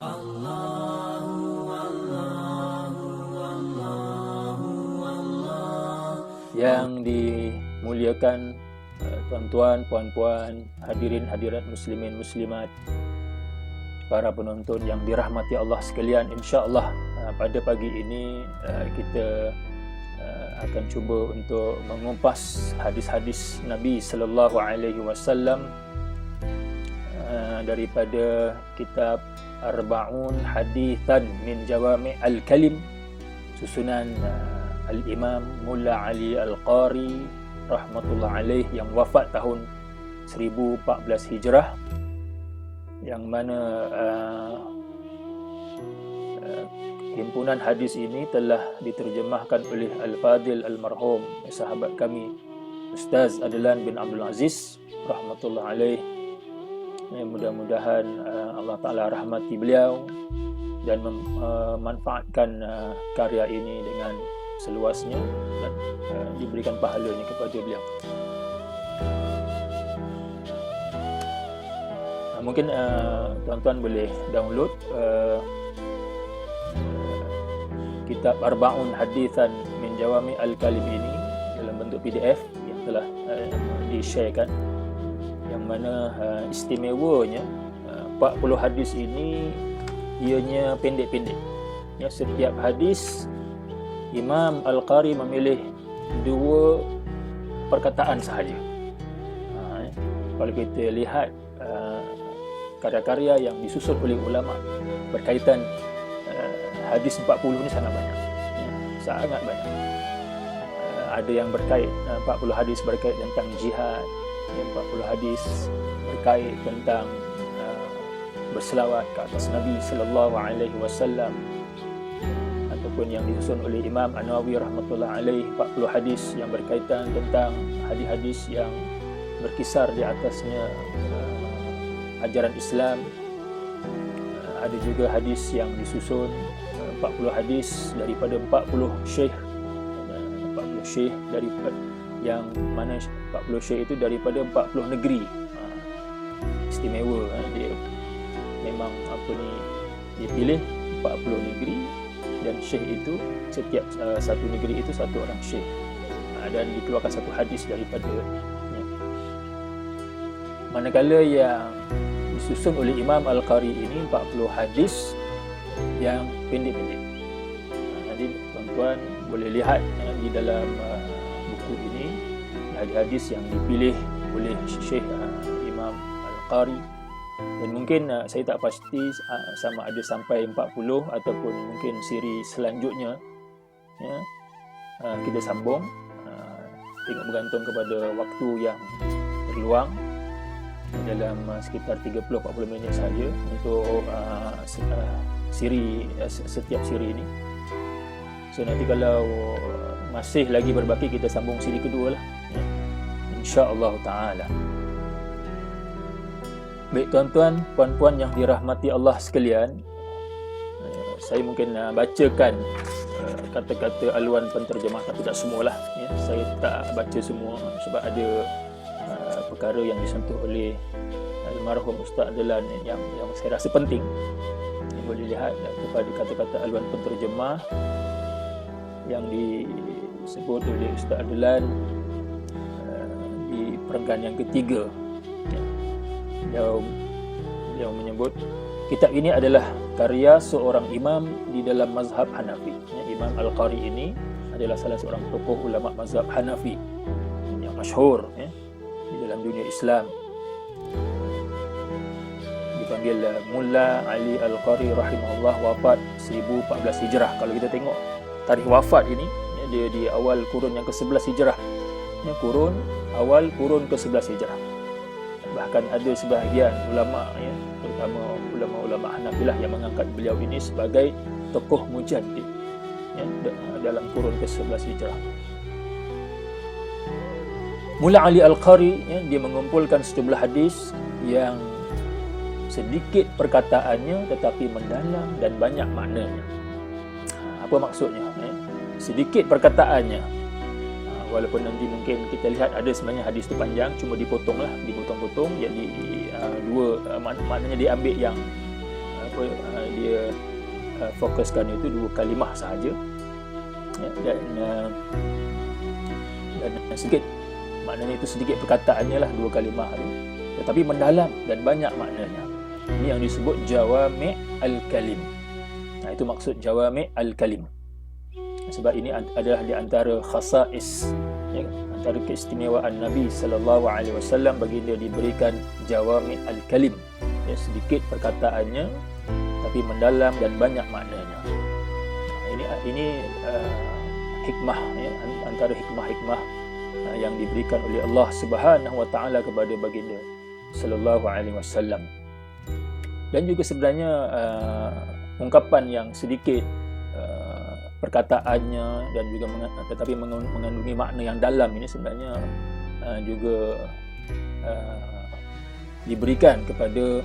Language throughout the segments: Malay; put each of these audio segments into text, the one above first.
Yang dimuliakan tuan-tuan, puan-puan, hadirin hadirat muslimin muslimat, para penonton yang dirahmati Allah sekalian, insya-Allah pada pagi ini kita akan cuba untuk mengupas hadis-hadis Nabi sallallahu alaihi wasallam daripada kitab Arba'un Hadithan min Jawami' Al-Kalim, susunan Al-Imam Mulla Ali Al-Qari rahmatullah alaih, yang wafat tahun 1014 Hijrah, yang mana himpunan hadis ini telah diterjemahkan oleh Al-Fadil Al-Marhum, sahabat kami Ustaz Adlan bin Abdul Aziz rahmatullah alaih. Mudah-mudahan Allah Ta'ala rahmati beliau dan memanfaatkan karya ini dengan seluasnya dan diberikan pahalanya kepada beliau. Mungkin tuan-tuan boleh download kitab Arba'un Hadithan min Jawami' Al-Kalim ini dalam bentuk PDF yang telah di-sharekan, yang mana istimewanya 40 hadis ini ianya pendek-pendek. Ya, setiap hadis Imam Al-Qari memilih 2 perkataan sahaja. Kalau kita lihat karya-karya yang disusun oleh ulama berkaitan hadis 40 ni sangat banyak. Sangat banyak. Ada yang berkait 40 hadis berkait tentang jihad, 40 hadis berkait tentang berselawat ke atas Nabi sallallahu alaihi wasallam, ataupun yang disusun oleh Imam An-Nawawi rahmatullah alaih 40 hadis yang berkaitan tentang hadis-hadis yang berkisar di atasnya ajaran Islam. Ada juga hadis yang disusun 40 hadis daripada 40 syekh, 40 syekh daripada yang mana 40 syekh itu daripada 40 negeri. Istimewa, dia memang dia pilih 40 negeri, dan syekh itu setiap satu negeri itu satu orang syekh, dan dikeluarkan satu hadis daripadanya. Manakala yang disusun oleh Imam Al-Qari ini 40 hadis yang pendek-pendek. Jadi tuan-tuan boleh lihat di dalam buku ini hadis-hadis yang dipilih oleh Syekh Imam Al-Qari, dan mungkin saya tak pasti sama ada sampai 40 ataupun mungkin siri selanjutnya, ya. Kita sambung, tengok bergantung kepada waktu yang berluang, dalam sekitar 30-40 minit saja untuk setiap siri ini. So nanti kalau masih lagi berbaki, kita sambung siri kedua lah, ya, insya-Allah taala. Baik tuan-tuan, puan-puan yang dirahmati Allah sekalian, saya mungkin bacakan kata-kata aluan penterjemah, tapi tak semualah, ya. Saya tak baca semua sebab ada perkara yang disentuh oleh almarhum Ustaz Adlan yang saya rasa penting. Yang boleh lihat kepada kata-kata aluan penterjemah yang disebut oleh Ustaz Adlan di perenggan yang ketiga. Beliau menyebut kitab ini adalah karya seorang imam di dalam mazhab Hanafi. Imam Al-Qari ini adalah salah seorang tokoh ulama mazhab Hanafi yang masyhur, ya, di dalam dunia Islam. Dipanggil Mulla Ali Al-Qari rahimahullah, wafat 1014 Hijrah. Kalau kita tengok tarikh wafat ini, ya, dia di awal kurun yang ke-11 Hijrah. Ya, awal kurun ke-11 Hijrah. Bahkan ada sebahagian ulama, ya, terutama ulama-ulama Hanafilah yang mengangkat beliau ini sebagai tokoh mujaddid, ya, dalam kurun ke-11 Hijrah. Mulla Ali Al-Qari, ya, dia mengumpulkan sejumlah hadis yang sedikit perkataannya tetapi mendalam dan banyak maknanya. Apa maksudnya? Sedikit perkataannya, walaupun nanti mungkin kita lihat ada sebenarnya hadis itu panjang, cuma dipotong-potong, jadi maknanya diambil yang dia fokuskan itu 2 kalimah sahaja, ya, dan sedikit, maknanya itu sedikit perkataannya lah 2 kalimah itu, tetapi mendalam dan banyak maknanya. Ini yang disebut jawami' al-kalim. Nah, itu maksud jawami' al-kalim. Sebab ini adalah di antara khasais, ya, antara keistimewaan Nabi sallallahu alaihi wasallam, baginda diberikan jawami' al-kalim, ya, sedikit perkataannya tapi mendalam dan banyak maknanya. Ini hikmah, ya, antara hikmah-hikmah yang diberikan oleh Allah Subhanahu wa taala kepada baginda sallallahu alaihi wasallam. Dan juga sebenarnya ungkapan yang sedikit perkataannya dan juga tetapi mengandungi makna yang dalam ini sebenarnya juga diberikan kepada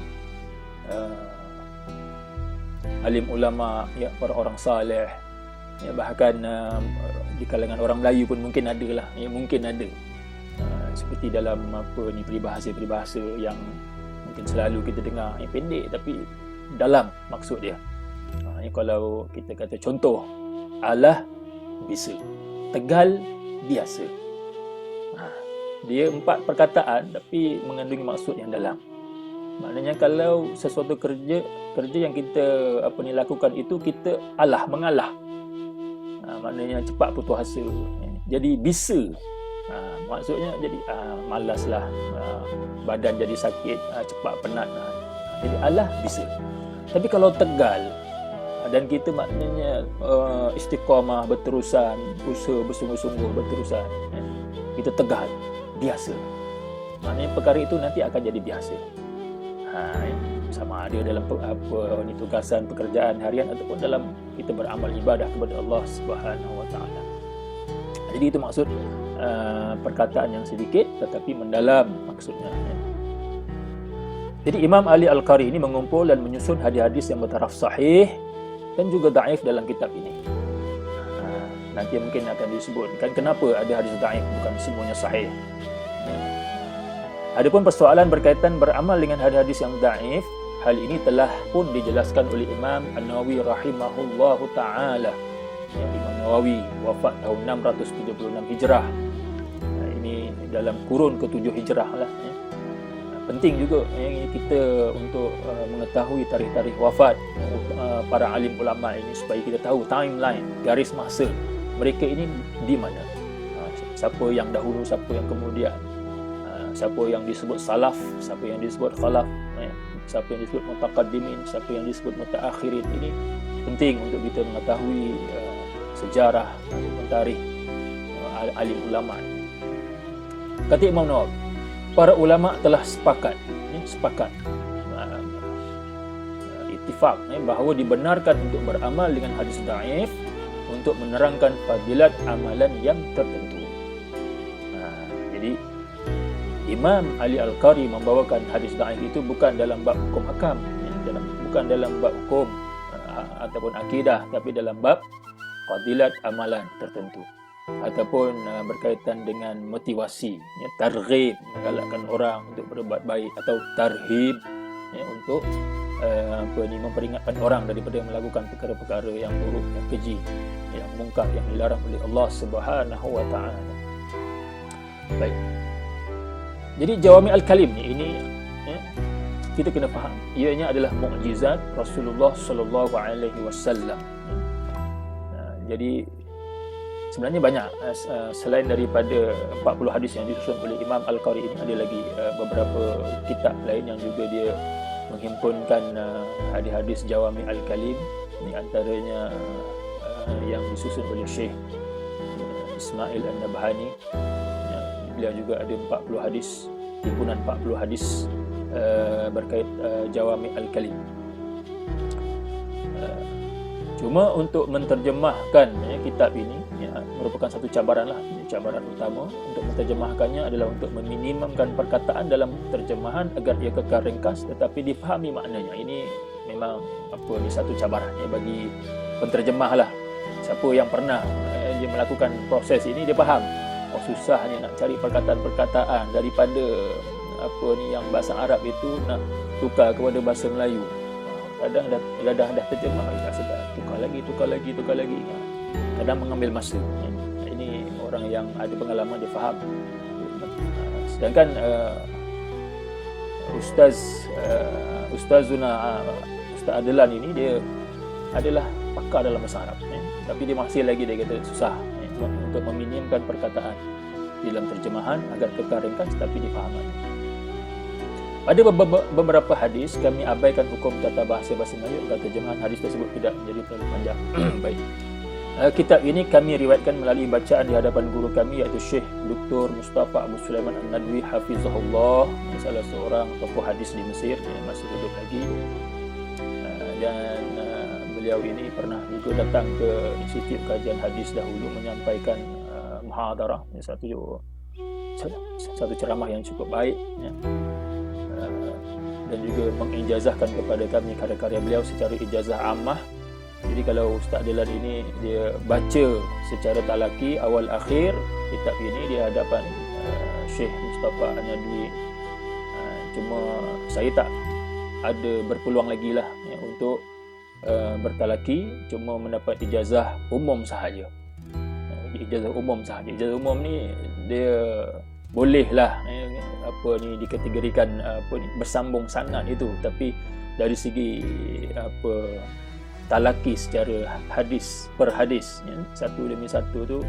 alim ulama, ya, para orang saleh, ya, bahkan di kalangan orang Melayu pun mungkin ada lah, ya, mungkin ada seperti dalam peribahasa yang mungkin selalu kita dengar, yang pendek tapi dalam maksud dia. Kalau kita kata contoh, alah bisa, tegal biasa. Dia 4 perkataan tapi mengandungi maksud yang dalam. Maknanya kalau sesuatu kerja yang kita lakukan itu kita mengalah. Maknanya cepat putus asa. Jadi bisa. Maksudnya jadi malaslah, badan jadi sakit, cepat penat. Jadi alah bisa. Tapi kalau tegal dan kita maknanya istiqamah, berterusan, usaha bersungguh-sungguh berterusan, kita tegal biasa. Maknanya perkara itu nanti akan jadi biasa. Sama ada dalam tugasan pekerjaan harian ataupun dalam kita beramal ibadah kepada Allah Subhanahu wa taala. Jadi itu maksud perkataan yang sedikit tetapi mendalam maksudnya. Jadi Imam Ali Al-Qari ini mengumpul dan menyusun hadis-hadis yang bertaraf sahih dan juga dhaif dalam kitab ini. Nanti mungkin akan disebutkan kenapa ada hadis dhaif, bukan semuanya sahih. Adapun persoalan berkaitan beramal dengan hadis-hadis yang dhaif, hal ini telah pun dijelaskan oleh Imam An-Nawawi rahimahullahu taala. Imam Nawawi wafat tahun 676 Hijrah. Ini dalam kurun ke-7 Hijrah lah. Penting juga kita untuk mengetahui tarikh-tarikh wafat para alim ulama ini supaya kita tahu timeline, garis masa mereka ini di mana. Siapa yang dahulu, siapa yang kemudian. Siapa yang disebut salaf, siapa yang disebut khalaf, siapa yang disebut mutaqaddimin, siapa yang disebut mutaakhirin. Ini penting untuk kita mengetahui sejarah tarikh alim ulama. Kata Imam Nawawi, para ulama telah sepakat ittifaq bahawa dibenarkan untuk beramal dengan hadis dhaif untuk menerangkan fadilat amalan yang tertentu. Jadi Imam Ali Al-Qari membawakan hadis dhaif itu bukan dalam bab hukum hakam, bukan dalam bab hukum ataupun akidah, tapi dalam bab fadilat amalan tertentu ataupun berkaitan dengan motivasi, targhib, menggalakkan orang untuk berbuat baik, atau tarhib, untuk memperingatkan orang daripada melakukan perkara-perkara yang buruk, yang keji, yang mungkar, yang dilarang oleh Allah Subhanahu wa taala. Baik. Jadi Jawami Al-Kalim ini kita kena faham, ianya adalah mukjizat Rasulullah sallallahu alaihi wasallam. Jadi sebenarnya banyak, selain daripada 40 hadis yang disusun oleh Imam Al-Qari ini, ada lagi beberapa kitab lain yang juga dia menghimpunkan hadis-hadis Jawami Al-Kalim. Ini antaranya yang disusun oleh Syekh Ismail An-Nabhani. Beliau juga ada 40 hadis, himpunan 40 hadis berkait Jawami Al-Kalim. Cuma untuk menterjemahkan kitab ini merupakan satu cabaran lah, cabaran utama. Untuk menterjemahkannya adalah untuk meminimumkan perkataan dalam terjemahan agar ia kekal ringkas tetapi difahami maknanya. Ini memang satu cabaran bagi penterjemah lah. Siapa yang pernah dia melakukan proses ini, dia faham susahnya nak cari perkataan-perkataan daripada yang bahasa Arab itu nak tukar kepada bahasa Melayu. kadang dah terjemah, tak sedap, tukar lagi. Kadang mengambil masa. Ini orang yang ada pengalaman, dia faham. Sedangkan Ustaz Adlan ini dia adalah pakar dalam bahasa Arab, tapi dia masih lagi, dia kata susah untuk meminimkan perkataan dalam terjemahan agar kekal ringkas tapi difahami. Pada beberapa hadis kami abaikan hukum tata bahasa Melayu agar terjemahan hadis tersebut tidak menjadi terlalu panjang. Baik. Kitab ini kami riwayatkan melalui bacaan di hadapan guru kami, iaitu Syekh Dr. Mustafa Abu Sulaiman An-Nadwi Hafizahullah, salah seorang tokoh hadis di Mesir yang masih hidup lagi. Dan beliau ini pernah juga datang ke Institut Kajian Hadis dahulu menyampaikan muhadarah, satu ceramah yang cukup baik, ya. Dan juga mengijazahkan kepada kami karya-karya beliau secara ijazah ammah. Jadi kalau Ustaz Adlan ini dia baca secara talaki awal akhir kitab ini di hadapan Syekh Mustafa An-Nadwi, cuma saya tak ada berpeluang lagi lah, ya, untuk bertalaki, cuma mendapat ijazah umum sahaja. Ijazah umum sahaja. Ijazah umum ni dia bolehlah dikategorikan bersambung sanad itu, tapi dari segi talaki secara hadis per hadis, ya, satu demi satu tu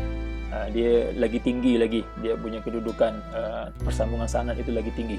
dia lagi tinggi lagi, dia punya kedudukan persambungan sanad itu lagi tinggi.